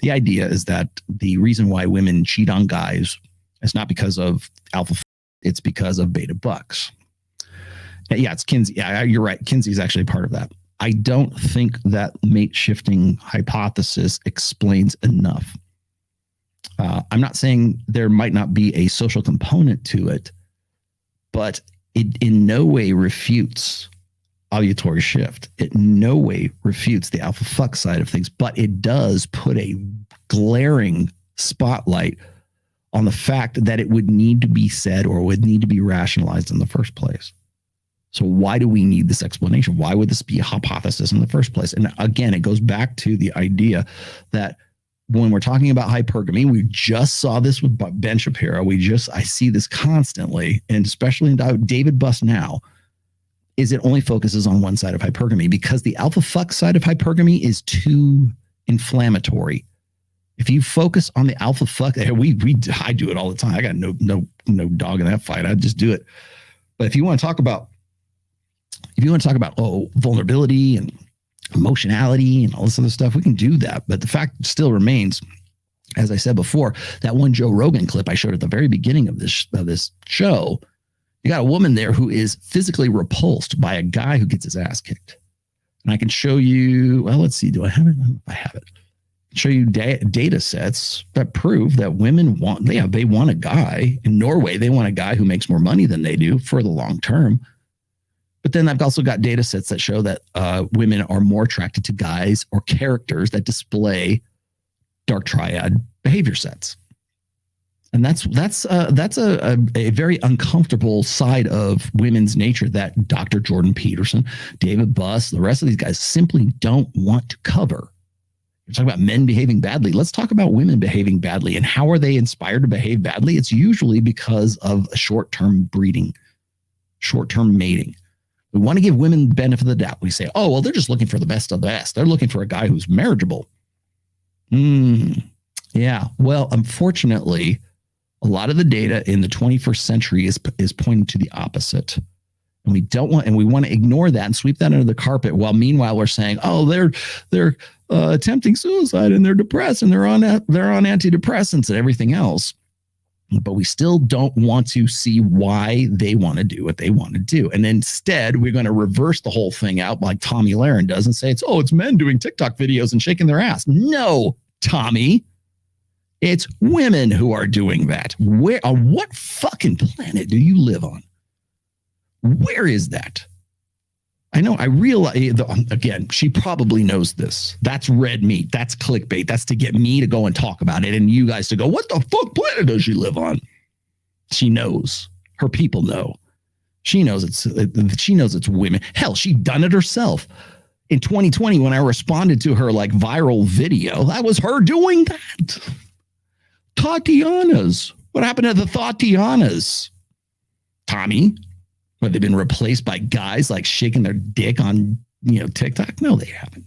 The idea is that the reason why women cheat on guys is not because of alpha, it's because of beta bucks. Yeah, it's Kinsey. Yeah, you're right. Kinsey is actually part of that. I don't think that mate shifting hypothesis explains enough. I'm not saying there might not be a social component to it, but it in no way refutes ovulatory shift. It in no way refutes the alpha fuck side of things, but it does put a glaring spotlight on the fact that it would need to be said or would need to be rationalized in the first place. So why do we need this explanation? Why would this be a hypothesis in the first place? And again, it goes back to the idea that when we're talking about hypergamy, we just saw this with Ben Shapiro. I see this constantly, and especially in David Buss now, is it only focuses on one side of hypergamy because the alpha fuck side of hypergamy is too inflammatory. If you focus on the alpha fuck, I do it all the time. I got no dog in that fight. I just do it. But if you want to talk about vulnerability and emotionality and all this other stuff, we can do that. But the fact still remains, as I said before, that one Joe Rogan clip I showed at the very beginning of this show, you got a woman there who is physically repulsed by a guy who gets his ass kicked. And I can show you, well, let's see, do I have it? I don't know if I have it. Show you data sets that prove that women they want a guy. In Norway, they want a guy who makes more money than they do for the long term. But then I've also got data sets that show that women are more attracted to guys or characters that display dark triad behavior sets. And that's a very uncomfortable side of women's nature that Dr. Jordan Peterson, David Buss, the rest of these guys simply don't want to cover. You're talking about men behaving badly. Let's talk about women behaving badly. And how are they inspired to behave badly? It's usually because of short-term breeding, short-term mating. We want to give women the benefit of the doubt. We say, oh, well, they're just looking for the best of the best. They're looking for a guy who's marriageable. Yeah. Well, unfortunately, a lot of the data in the 21st century is pointing to the opposite. And we want to ignore that and sweep that under the carpet while meanwhile we're saying, oh, they're attempting suicide and they're depressed and they're on antidepressants and everything else. But we still don't want to see why they want to do what they want to do. And instead, we're going to reverse the whole thing out like Tommy Lahren does and say, it's men doing TikTok videos and shaking their ass. No, Tommy. It's women who are doing that. On what fucking planet do you live on? Where is that? I realize, again, she probably knows this. That's red meat. That's clickbait. That's to get me to go and talk about it and you guys to go, what the fuck planet does she live on? She knows. Her people know. She knows it's women. Hell, she done it herself. In 2020, when I responded to her like viral video, that was her doing that. Tatiana's. What happened to the Tatianas? Tommy? Have they been replaced by guys like shaking their dick on TikTok? No, they haven't.